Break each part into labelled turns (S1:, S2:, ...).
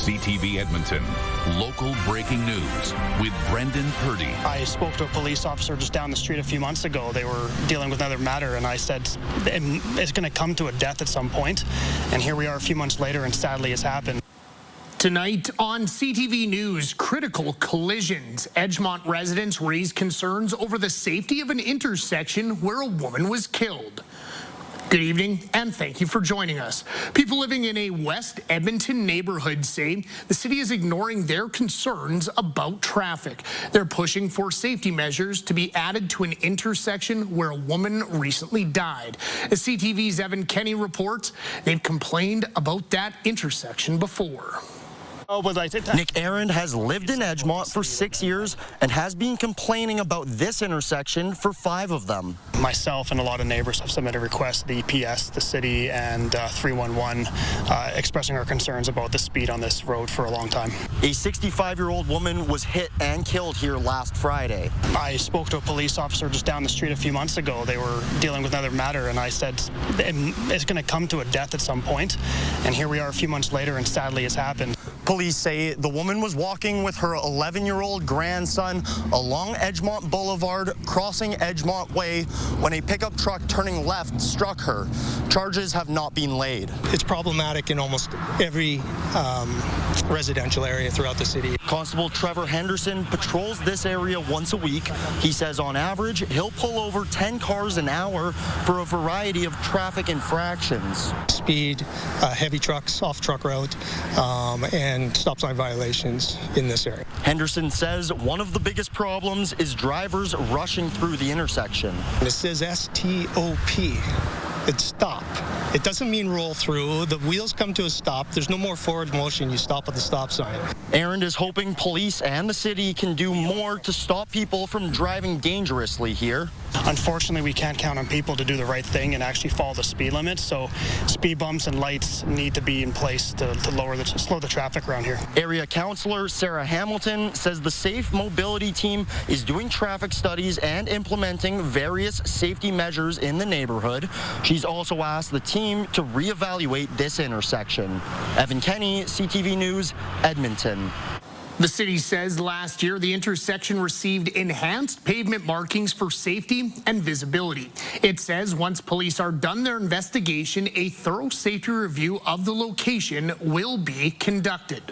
S1: CTV Edmonton, local breaking news with Brendan Purdy.
S2: I spoke to a police officer just down the street a few months ago. They were dealing with another matter, and I said, it's going to come to a death at some point. And here we are a few months later, and sadly it's happened.
S3: Tonight on CTV News, critical collisions. Edgemont residents raised concerns over the safety of an intersection where a woman was killed. Good evening, and thank you for joining us. People living in a West Edmonton neighborhood say the city is ignoring their concerns about traffic. They're pushing for safety measures to be added to an intersection where a woman recently died. As CTV's Evan Kenny reports, they've complained about that intersection before.
S4: Nick Aaron has lived in Edgemont for 6 years and has been complaining about this intersection for 5 of them.
S2: Myself and a lot of neighbors have submitted requests to the EPS, the city, and 311 expressing our concerns about the speed on this road for a long time.
S4: A 65-year-old woman was hit and killed here last Friday.
S2: I spoke to a police officer just down the street a few months ago. They were dealing with another matter, and I said, it's going to come to a death at some point. And here we are a few months later, and sadly it's happened.
S4: Police say the woman was walking with her 11-year-old grandson along Edgemont Boulevard, crossing Edgemont Way, when a pickup truck turning left struck her. Charges have not been laid.
S5: It's problematic in almost every residential area throughout the city.
S4: Constable Trevor Henderson patrols this area once a week. He says on average, he'll pull over 10 cars an hour for a variety of traffic infractions.
S5: Speed, heavy trucks, off-truck route, and stop sign violations in this area.
S4: Henderson says one of the biggest problems is drivers rushing through the intersection.
S5: It says S-T-O-P. It's stop. It doesn't mean roll through. The wheels come to a stop. There's no more forward motion. You stop at the stop sign.
S4: Aaron is hoping police and the city can do more to stop people from driving dangerously here.
S2: Unfortunately, we can't count on people to do the right thing and actually follow the speed limit, so speed bumps and lights need to be in place to slow the traffic around here.
S4: Area Councillor Sarah Hamilton says the Safe Mobility team is doing traffic studies and implementing various safety measures in the neighborhood. She's also asked the team to reevaluate this intersection. Evan Kenny, CTV News, Edmonton.
S3: The city says last year the intersection received enhanced pavement markings for safety and visibility. It says once police are done their investigation, a thorough safety review of the location will be conducted.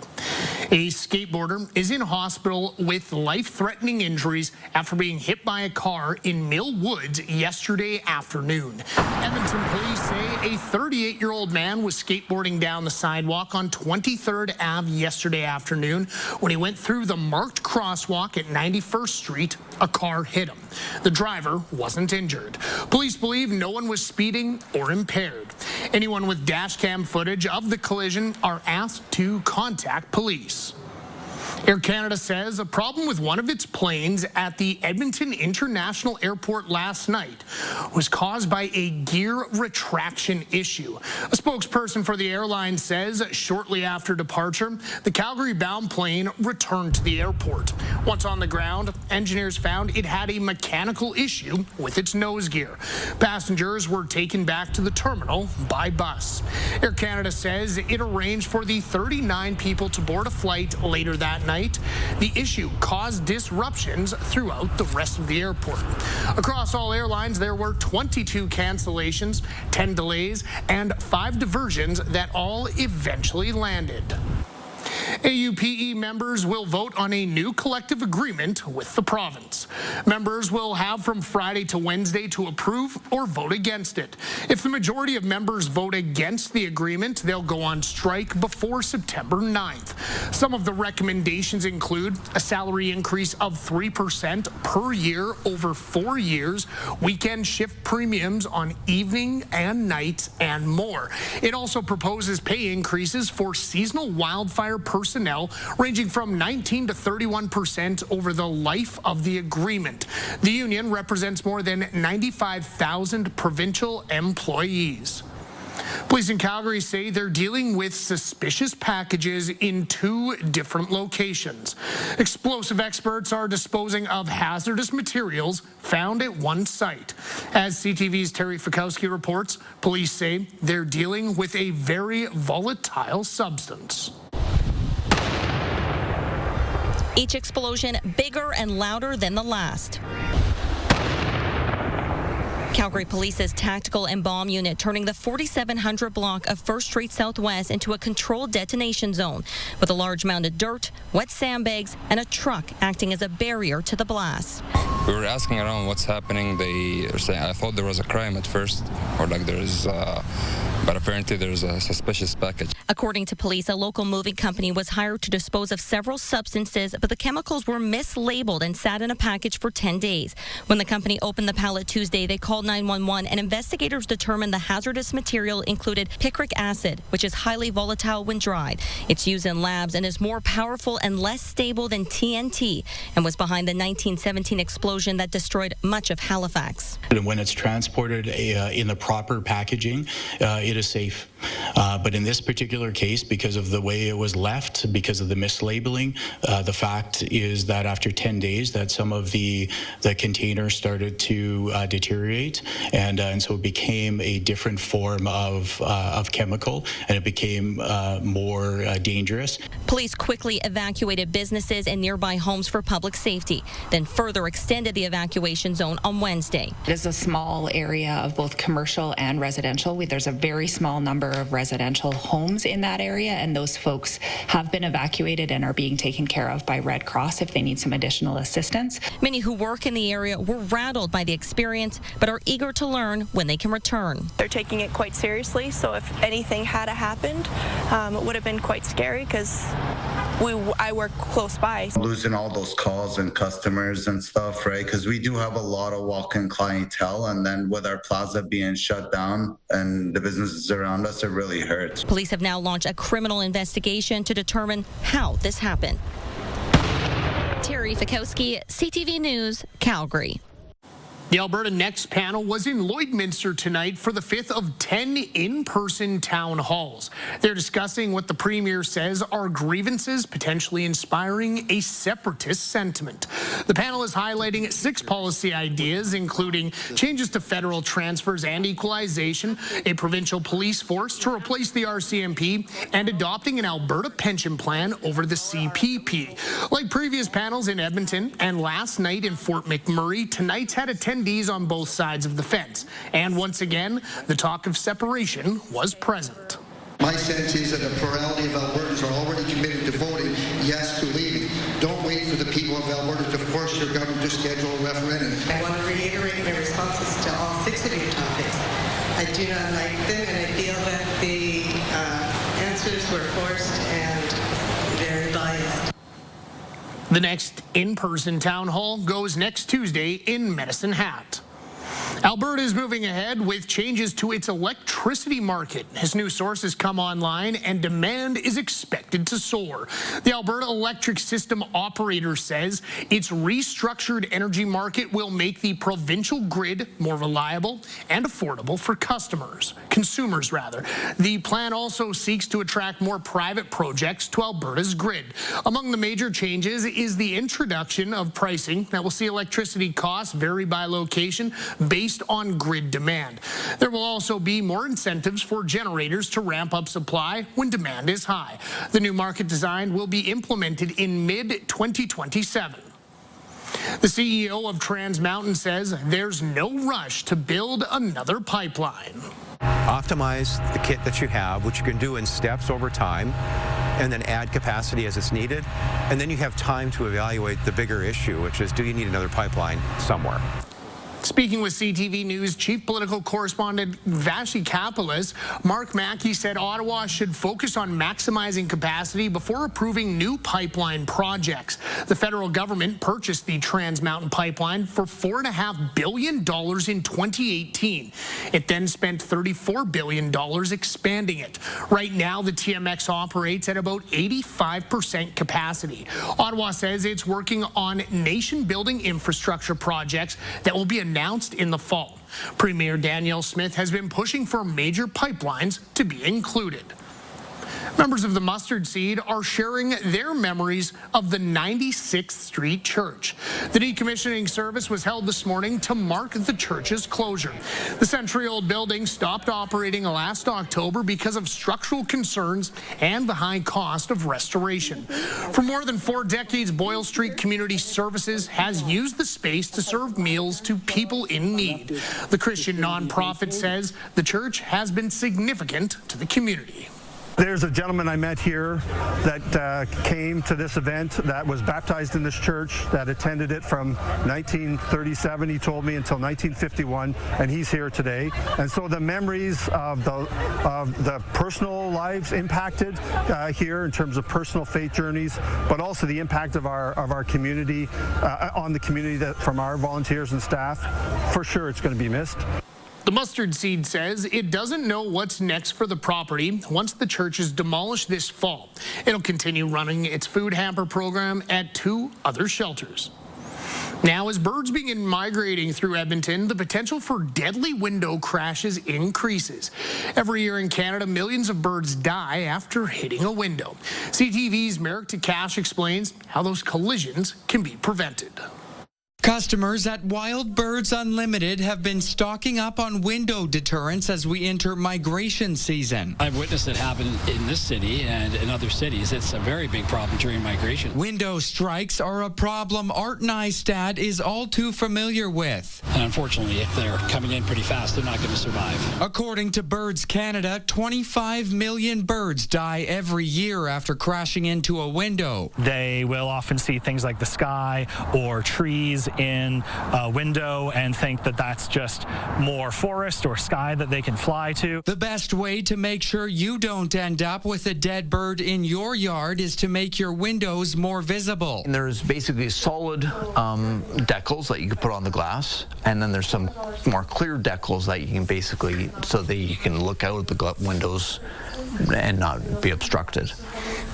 S3: A skateboarder is in hospital with life-threatening injuries after being hit by a car in Mill Woods yesterday afternoon. Edmonton police say a 38-year-old man was skateboarding down the sidewalk on 23rd Ave yesterday afternoon. When he went through the marked crosswalk at 91st Street, a car hit him. The driver wasn't injured. Police believe no one was speeding or impaired. Anyone with dash cam footage of the collision are asked to contact police. Air Canada says a problem with one of its planes at the Edmonton International Airport last night was caused by a gear retraction issue. A spokesperson for the airline says shortly after departure, the Calgary-bound plane returned to the airport. Once on the ground, engineers found it had a mechanical issue with its nose gear. Passengers were taken back to the terminal by bus. Air Canada says it arranged for the 39 people to board a flight later that night. The issue caused disruptions throughout the rest of the airport. Across all airlines, there were 22 cancellations, 10 delays, and 5 diversions that all eventually landed. AUPE members will vote on a new collective agreement with the province. Members will have from Friday to Wednesday to approve or vote against it. If the majority of members vote against the agreement, they'll go on strike before September 9th. Some of the recommendations include a salary increase of 3% per year over 4 years, weekend shift premiums on evening and nights, and more. It also proposes pay increases for seasonal wildfire personnel ranging from 19 to 31% over the life of the agreement. The union represents more than 95,000 provincial employees. Police in Calgary say they're dealing with suspicious packages in 2 different locations. Explosive experts are disposing of hazardous materials found at one site. As CTV's Terry Fikowski reports, police say they're dealing with a very volatile substance.
S6: each explosion bigger and louder than the last. Calgary Police's tactical and bomb unit turning the 4700 block of 1st Street Southwest into a controlled detonation zone with a large mound of dirt, wet sandbags, and a truck acting as a barrier to the blast.
S7: We were asking around what's happening. They were saying, I thought there was a crime at first, or like there's, but apparently there's a suspicious package.
S6: According to police, a local moving company was hired to dispose of several substances, but the chemicals were mislabeled and sat in a package for 10 days. When the company opened the pallet Tuesday, they called 911, and investigators determined the hazardous material included picric acid, which is highly volatile when dried. It's used in labs and is more powerful and less stable than TNT, and was behind the 1917 explosion that destroyed much of Halifax.
S8: And when it's transported in the proper packaging, it is safe. But in this particular case, because of the way it was left, because of the mislabeling, the fact is that after 10 days that some of the containers started to deteriorate, and so it became a different form of chemical, and it became more dangerous.
S6: Police quickly evacuated businesses and nearby homes for public safety, then further extended the evacuation zone on Wednesday.
S9: It is a small area of both commercial and residential. There's a very small number of residential homes in that area, and those folks have been evacuated and are being taken care of by Red Cross if they need some additional assistance.
S6: Many who work in the area were rattled by the experience, but are eager to learn when they can return.
S10: They're taking it quite seriously, so if anything had happened, it would have been quite scary because I work close by.
S11: Losing all those calls and customers and stuff, right? Because we do have a lot of walk-in clientele, and then with our plaza being shut down and the businesses around us, it really hurts.
S6: Police have now launched a criminal investigation to determine how this happened. Terry Fikowski, CTV News, Calgary.
S3: The Alberta Next panel was in Lloydminster tonight for the 5th of 10 in-person town halls. They're discussing what the Premier says are grievances potentially inspiring a separatist sentiment. The panel is highlighting 6 policy ideas, including changes to federal transfers and equalization, a provincial police force to replace the RCMP, and adopting an Alberta pension plan over the CPP. Like previous panels in Edmonton and last night in Fort McMurray, tonight's had attendees on both sides of the fence. And once again, the talk of separation was present.
S12: My sense is that a plurality of Albertans are already committed to voting yes to leaving. Don't wait for the people of Alberta to force your government to schedule a referendum.
S13: I want to reiterate my responses to all 6 of your topics. I do not like them, and I feel that the answers were forced and very biased.
S3: The next in-person town hall goes next Tuesday in Medicine Hat. Alberta is moving ahead with changes to its electricity market as new sources come online and demand is expected to soar. The Alberta Electric System Operator says its restructured energy market will make the provincial grid more reliable and affordable for consumers. The plan also seeks to attract more private projects to Alberta's grid. Among the major changes is the introduction of pricing that will see electricity costs vary by location based on grid demand. There will also be more incentives for generators to ramp up supply when demand is high. The new market design will be implemented in mid-2027. The CEO of Trans Mountain says there's no rush to build another pipeline.
S14: Optimize the kit that you have, which you can do in steps over time, and then add capacity as it's needed. And then you have time to evaluate the bigger issue, which is, do you need another pipeline somewhere?
S3: Speaking with CTV News Chief Political Correspondent Vashi Kapelis, Mark Mackey said Ottawa should focus on maximizing capacity before approving new pipeline projects. The federal government purchased the Trans Mountain Pipeline for $4.5 billion in 2018. It then spent $34 billion expanding it. Right now, the TMX operates at about 85% capacity. Ottawa says it's working on nation-building infrastructure projects that will be announced in the fall. Premier Danielle Smith has been pushing for major pipelines to be included. Members of the Mustard Seed are sharing their memories of the 96th Street Church. The decommissioning service was held this morning to mark the church's closure. The century-old building stopped operating last October because of structural concerns and the high cost of restoration. For more than 4 decades, Boyle Street Community Services has used the space to serve meals to people in need. The Christian nonprofit says the church has been significant to the community.
S15: There's a gentleman I met here that came to this event that was baptized in this church, that attended it from 1937, he told me, until 1951, and he's here today. And so the memories of the personal lives impacted here in terms of personal faith journeys, but also the impact of our community, on the community from our volunteers and staff. For sure, it's going to be missed.
S3: The Mustard Seed says it doesn't know what's next for the property once the church is demolished this fall. It'll continue running its food hamper program at 2 other shelters. Now, as birds begin migrating through Edmonton, the potential for deadly window crashes increases. Every year in Canada, millions of birds die after hitting a window. CTV's Merrick Takash explains how those collisions can be prevented.
S16: Customers at Wild Birds Unlimited have been stocking up on window deterrents as we enter migration season.
S17: I've witnessed it happen in this city and in other cities. It's a very big problem during migration.
S16: Window strikes are a problem Art Nystad is all too familiar with.
S17: And unfortunately, if they're coming in pretty fast, they're not going to survive.
S16: According to Birds Canada, 25 million birds die every year after crashing into a window.
S18: They will often see things like the sky or trees in a window and think that that's just more forest or sky that they can fly to.
S16: The best way to make sure you don't end up with a dead bird in your yard is to make your windows more visible.
S19: And there's basically solid decals that you can put on the glass, and then there's some more clear decals that you can basically, so that you can look out the windows and not be obstructed.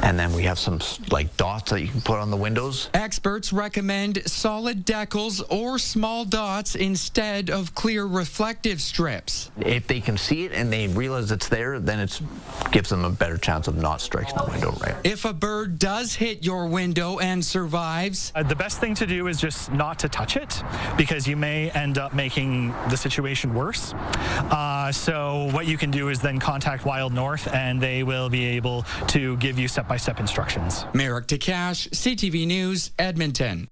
S19: And then we have some like dots that you can put on the windows.
S16: Experts recommend solid decals or small dots instead of clear reflective strips.
S19: If they can see it and they realize it's there, then it gives them a better chance of not striking the window, right?
S16: If a bird does hit your window and survives,
S18: the best thing to do is just not to touch it, because you may end up making the situation worse. So what you can do is then contact Wild North, and they will be able to give you step-by-step instructions.
S16: Merrick Takash, CTV News, Edmonton.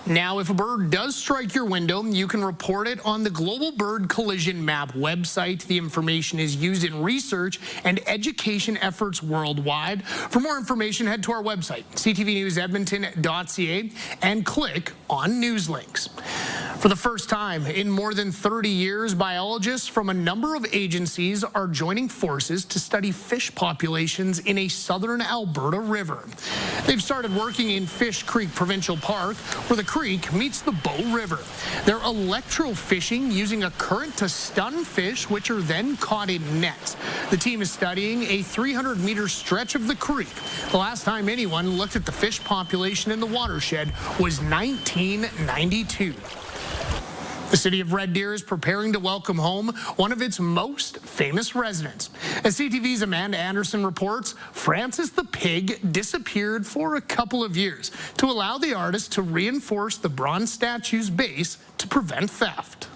S3: Now, if a bird does strike your window, you can report it on the Global Bird Collision Map website. The information is used in research and education efforts worldwide. For more information, head to our website, ctvnewsedmonton.ca, and click on News Links. For the first time in more than 30 years, biologists from a number of agencies are joining forces to study fish populations in a southern Alberta river. They've started working in Fish Creek Provincial Park, where the creek meets the Bow River. They're electrofishing using a current to stun fish, which are then caught in nets. The team is studying a 300-meter stretch of the creek. The last time anyone looked at the fish population in the watershed was 1992. The city of Red Deer is preparing to welcome home one of its most famous residents. As CTV's Amanda Anderson reports, Francis the Pig disappeared for a couple of years to allow the artist to reinforce the bronze statue's base to prevent theft.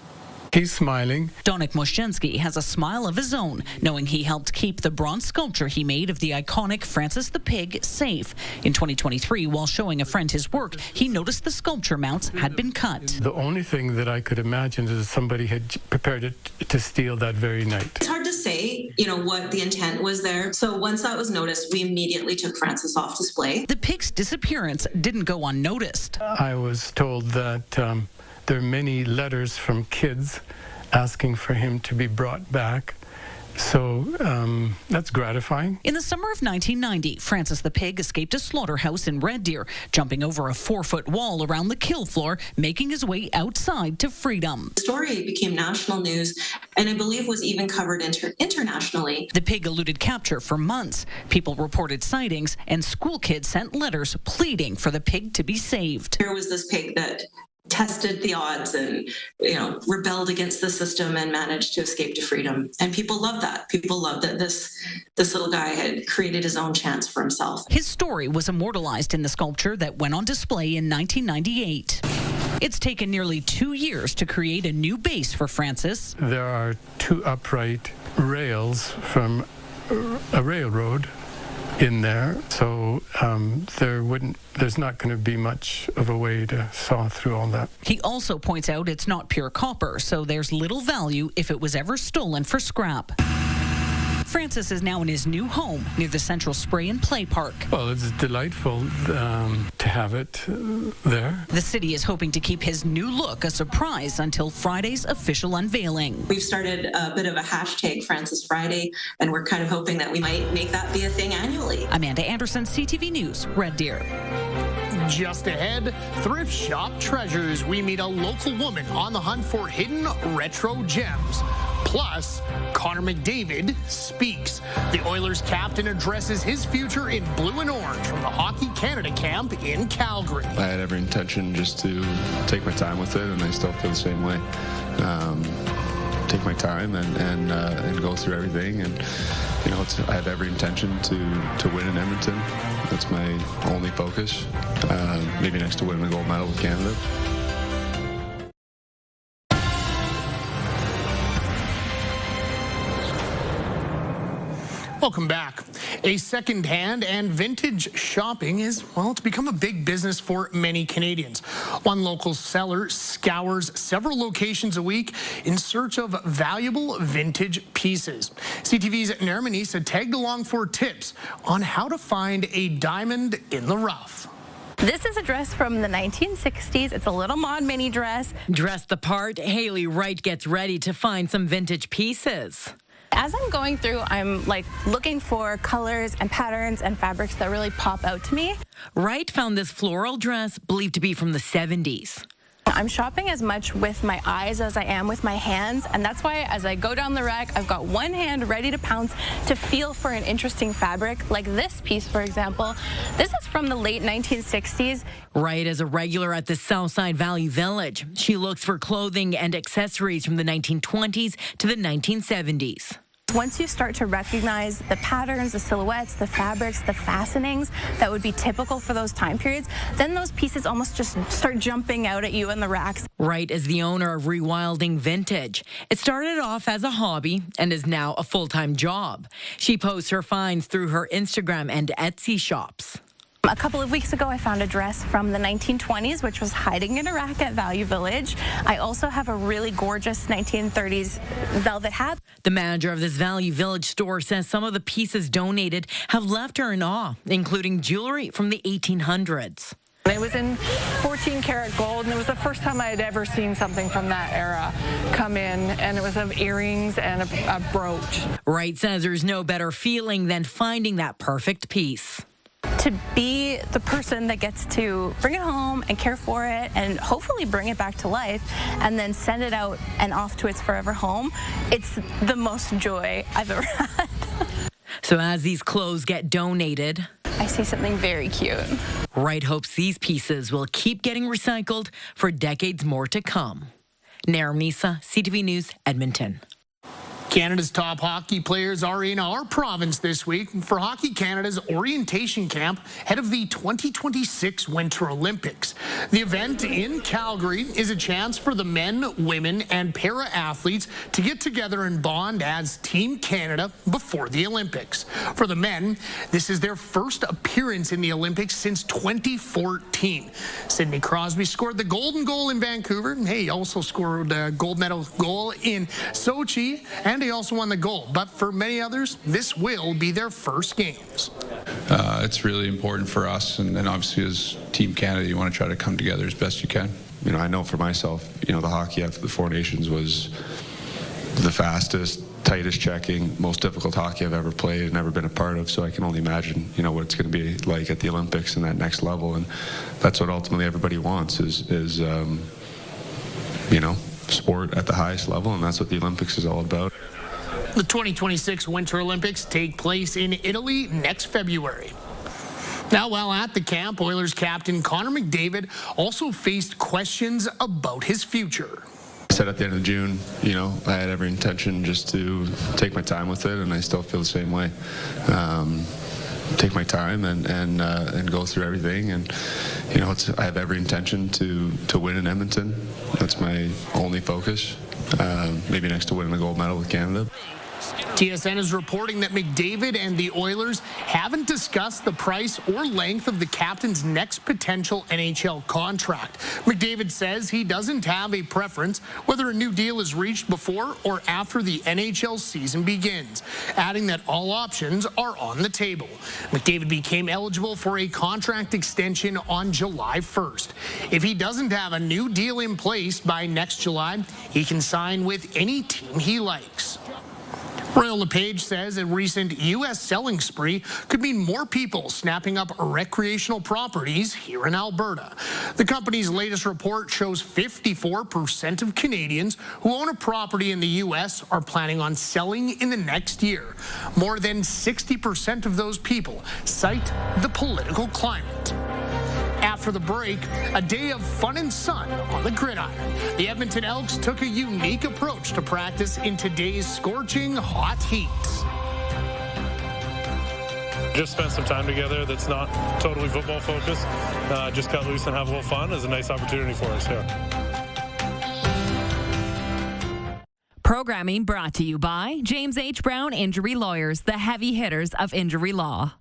S20: He's smiling.
S21: Donik Moshensky has a smile of his own, knowing he helped keep the bronze sculpture he made of the iconic Francis the Pig safe. In 2023, while showing a friend his work, he noticed the sculpture mounts had been cut.
S20: The only thing that I could imagine is somebody had prepared it to steal that very night.
S22: It's hard to say, what the intent was there. So once that was noticed, we immediately took Francis off display.
S21: The pig's disappearance didn't go unnoticed.
S20: I was told that there are many letters from kids asking for him to be brought back. So that's gratifying.
S21: In the summer of 1990, Francis the Pig escaped a slaughterhouse in Red Deer, jumping over a 4-foot wall around the kill floor, making his way outside to freedom.
S22: The story became national news and I believe was even covered internationally.
S21: The pig eluded capture for months. People reported sightings and school kids sent letters pleading for the pig to be saved.
S22: Here was this pig that tested the odds and, rebelled against the system and managed to escape to freedom. And people love that. People love that this little guy had created his own chance for himself.
S21: His story was immortalized in the sculpture that went on display in 1998. It's taken nearly 2 years to create a new base for Francis.
S20: There are 2 upright rails from a railroad in there, so there's not going to be much of a way to saw through all that.
S21: He also points out it's not pure copper, so there's little value if it was ever stolen for scrap. Francis is now in his new home near the Central Spray and Play Park.
S20: Well, it's delightful to have it there.
S21: The city is hoping to keep his new look a surprise until Friday's official unveiling.
S22: We've started a bit of a hashtag Francis Friday, and we're kind of hoping that we might make that be a thing annually.
S21: Amanda Anderson, CTV News, Red Deer.
S3: Just ahead, thrift shop treasures. We meet a local woman on the hunt for hidden retro gems. Plus, Connor McDavid speaks. The Oilers captain addresses his future in blue and orange from the Hockey Canada camp in Calgary.
S1: I had every intention just to take my time with it, and I still feel the same way. Take my time and go through everything, and I have every intention to win in Edmonton. That's my only focus. Maybe next to winning a gold medal with Canada.
S3: Welcome back. A second-hand and vintage shopping is, it's become a big business for many Canadians. One local seller scours several locations a week in search of valuable vintage pieces. CTV's Naramanisa tagged along for tips on how to find a diamond in the rough.
S5: This is a dress from the 1960s. It's a little mod mini dress.
S23: Dressed the part, Haley Wright gets ready to find some vintage pieces.
S5: As I'm going through, I'm looking for colors and patterns and fabrics that really pop out to me.
S23: Wright found this floral dress believed to be from the 70s.
S5: I'm shopping as much with my eyes as I am with my hands, and that's why as I go down the rack, I've got one hand ready to pounce to feel for an interesting fabric, like this piece, for example. This is from the late 1960s.
S23: Wright is a regular at the Southside Valley Village. She looks for clothing and accessories from the 1920s to the 1970s.
S5: Once you start to recognize the patterns, the silhouettes, the fabrics, the fastenings that would be typical for those time periods, then those pieces almost just start jumping out at you in the racks.
S23: Wright is the owner of Rewilding Vintage. It started off as a hobby and is now a full-time job. She posts her finds through her Instagram and Etsy shops.
S5: A couple of weeks ago, I found a dress from the 1920s, which was hiding in a rack at Value Village. I also have a really gorgeous 1930s velvet hat.
S23: The manager of this Value Village store says some of the pieces donated have left her in awe, including jewelry from the 1800s.
S24: It was in 14-karat gold, and it was the first time I had ever seen something from that era come in, and it was of earrings and a brooch.
S23: Wright says there's no better feeling than finding that perfect piece.
S5: To be the person that gets to bring it home and care for it and hopefully bring it back to life and then send it out and off to its forever home, it's the most joy I've ever had.
S23: So as these clothes get donated,
S5: I see something very cute.
S23: Wright hopes these pieces will keep getting recycled for decades more to come. Naramanisa, CTV News, Edmonton.
S3: Canada's top hockey players are in our province this week for Hockey Canada's orientation camp ahead of the 2026 Winter Olympics. The event in Calgary is a chance for the men, women, and para-athletes to get together and bond as Team Canada before the Olympics. For the men, this is their first appearance in the Olympics since 2014. Sidney Crosby scored the golden goal in Vancouver. He also scored a gold medal goal in Sochi, and he also won the gold. But for many others, this will be their first games.
S1: It's really important for us, and obviously as Team Canada, you want to try to come together as best you can. I know for myself, the hockey after the Four Nations was the fastest, tightest checking, most difficult hockey I've ever played and ever been a part of, so I can only imagine, what it's going to be like at the Olympics and that next level, and that's what ultimately everybody wants is sport at the highest level, and that's what the Olympics is all about.
S3: The 2026 Winter Olympics take place in Italy next February. Now, while at the camp, Oilers captain Connor McDavid also faced questions about his future.
S1: I said at the end of June, I had every intention just to take my time with it, and I still feel the same way. Take my time and go through everything, and I have every intention to win in Edmonton. That's my only focus. Maybe next to winning the gold medal with Canada.
S3: TSN is reporting that McDavid and the Oilers haven't discussed the price or length of the captain's next potential NHL contract. McDavid says he doesn't have a preference whether a new deal is reached before or after the NHL season begins, adding that all options are on the table. McDavid became eligible for a contract extension on July 1st. If he doesn't have a new deal in place by next July, he can sign with any team he likes. Royal LePage says a recent U.S. selling spree could mean more people snapping up recreational properties here in Alberta. The company's latest report shows 54% of Canadians who own a property in the U.S. are planning on selling in the next year. More than 60% of those people cite the political climate. After the break, a day of fun and sun on the gridiron. The Edmonton Elks took a unique approach to practice in today's scorching hot heat.
S2: Just spent some time together that's not totally football focused. Just cut loose and have a little fun is a nice opportunity for us here.
S23: Programming brought to you by James H. Brown Injury Lawyers, the heavy hitters of injury law.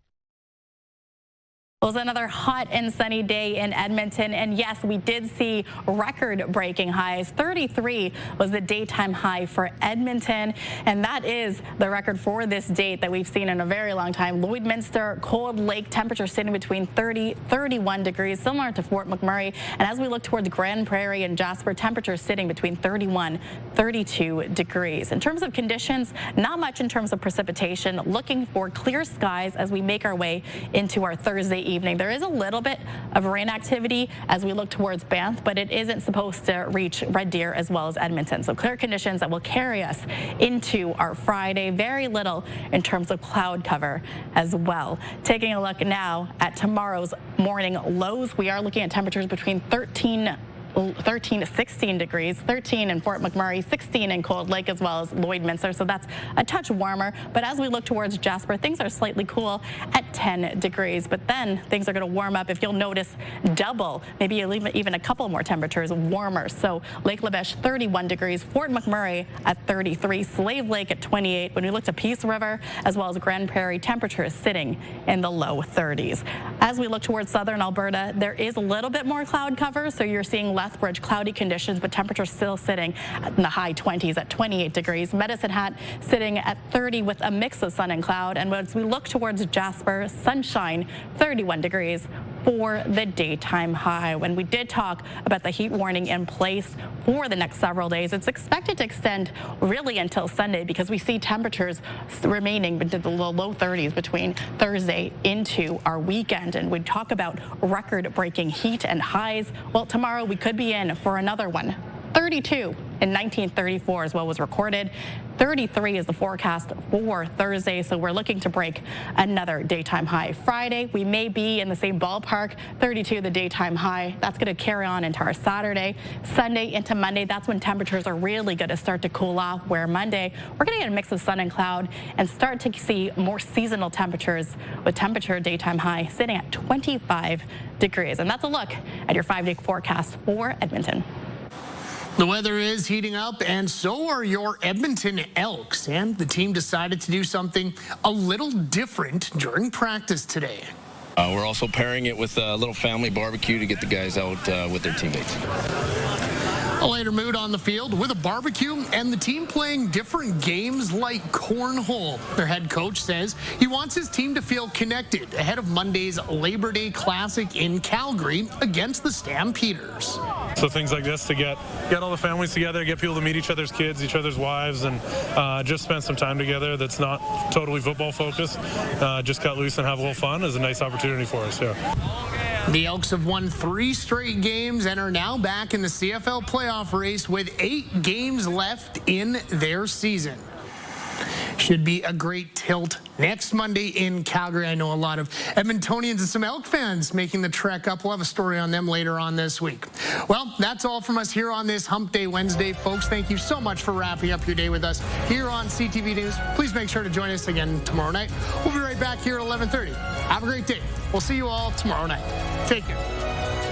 S5: It was another hot and sunny day in Edmonton, and yes, we did see record-breaking highs. 33 was the daytime high for Edmonton, and that is the record for this date that we've seen in a very long time. Lloydminster, Cold Lake, temperature sitting between 30-31 degrees, similar to Fort McMurray. And as we look towards Grand Prairie and Jasper, temperature sitting between 31-32 degrees. In terms of conditions, not much in terms of precipitation. Looking for clear skies as we make our way into our Thursday evening. There is a little bit of rain activity as we look towards Banff, but it isn't supposed to reach Red Deer as well as Edmonton. So clear conditions that will carry us into our Friday. Very little in terms of cloud cover as well. Taking a look now at tomorrow's morning lows, we are looking at temperatures between 13 to 16 degrees, 13 in Fort McMurray, 16 in Cold Lake as well as Lloydminster, so that's a touch warmer. But as we look towards Jasper, things are slightly cool at 10 degrees, but then things are going to warm up. If you'll notice, double, maybe even a couple more temperatures warmer. So Lake Labesh, 31 degrees, Fort McMurray at 33, Slave Lake at 28. When we look to Peace River as well as Grand Prairie, temperature is sitting in the low 30s. As we look towards southern Alberta, there is a little bit more cloud cover, so you're seeing Lethbridge, cloudy conditions, but temperature still sitting in the high 20s at 28 degrees. Medicine Hat sitting at 30 with a mix of sun and cloud. And as we look towards Jasper, sunshine, 31 degrees for the daytime high. When we did talk about the heat warning in place for the next several days, it's expected to extend really until Sunday because we see temperatures remaining into the low 30s between Thursday into our weekend. And we talk about record-breaking heat and highs. Well, tomorrow we could be in for another one. 32 in 1934 is what was recorded. 33 is the forecast for Thursday, so we're looking to break another daytime high. Friday, we may be in the same ballpark, 32 the daytime high. That's going to carry on into our Saturday. Sunday into Monday, that's when temperatures are really going to start to cool off, where Monday, we're going to get a mix of sun and cloud and start to see more seasonal temperatures with temperature daytime high sitting at 25 degrees. And that's a look at your 5-day forecast for Edmonton.
S3: The weather is heating up, and so are your Edmonton Elks. And the team decided to do something a little different during practice today.
S4: We're also pairing it with a little family barbecue to get the guys out with their teammates.
S3: A lighter mood on the field with a barbecue and the team playing different games like cornhole. Their head coach says he wants his team to feel connected ahead of Monday's Labor Day Classic in Calgary against the Stampeders.
S2: So things like this to get all the families together, get people to meet each other's kids, each other's wives, and just spend some time together that's not totally football focused. Just cut loose and have a little fun is a nice opportunity for us here.
S3: The Elks have won 3 straight games and are now back in the CFL playoff race with 8 games left in their season. Should be a great tilt next Monday in Calgary. I know a lot of Edmontonians and some Elk fans making the trek up. We'll have a story on them later on this week. Well, that's all from us here on this Hump Day Wednesday, folks. Thank you so much for wrapping up your day with us here on CTV News. Please make sure to join us again tomorrow night. We'll be right back here at 11:30. Have a great day. We'll see you all tomorrow night. Take care.